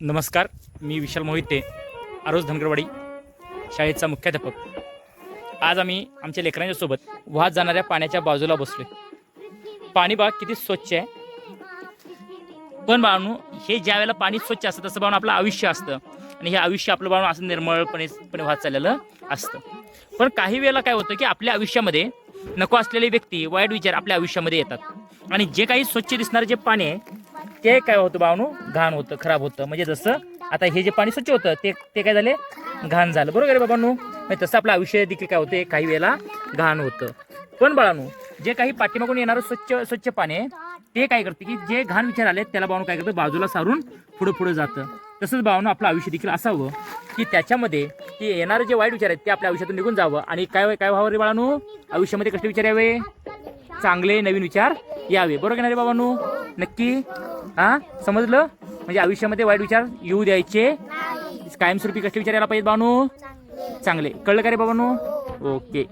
नमस्कार, मी विशाल मोहिते, आरोज धनगरवाडी शाळेचा मुख्याध्यापक. आज आम्ही आमच्या लेकरांच्या सोबत वाहत जाणाऱ्या पाण्याच्या बाजूला बसलोय. पाणी बघा किती स्वच्छ आहे. पण बाळांनो, हे ज्या वेळेला पाणी स्वच्छ असतं तसं बाळांनो आपलं आयुष्य असतं आणि हे आयुष्य आपलं बाळांनो असं निर्मळपणे वाहत चाललेलं असतं. पण काही वेळेला काय होतं की आपल्या आयुष्यामध्ये नको असलेले व्यक्ती, वाईट विचार आपल्या आयुष्यामध्ये येतात आणि जे काही स्वच्छ दिसणारं जे पाणी आहे ते काय होतं बाळांनो, घाण होतं, खराब होतं. म्हणजे जसं आता हे जे पाणी स्वच्छ होतं ते काय झाले, घाण झालं. बरोबर आहे बाबांनो. म्हणजे तसं आपलं आयुष्य देखील काय होतं, काही वेळेला घाण होतं. पण बाळांनो, जे काही पाठीमागून येणारं स्वच्छ पाणी आहे ते काय करते की जे घाण विचार आले त्याला बाळांनो काय करतं, बाजूला सारून पुढे जातं. तसंच बाळांनो आपलं आयुष्य देखील असावं की त्याच्यामध्ये ते येणारे जे वाईट विचार आहेत ते आपल्या आयुष्यातून निघून जावं आणि काय व्हावं रे बाळांनो, आयुष्यामध्ये कसले विचार यावे, चांगले नवीन विचार यावे. बरोबर आहे रे बाबांनो, नक्की हा समजलं. म्हणजे आयुष्यामध्ये वाईट विचार येऊ द्यायचे, कायमस्वरूपी कसले विचार यायला पाहिजे बाबांनो, चांगले. कळलं का रे बाबांनो? ओके.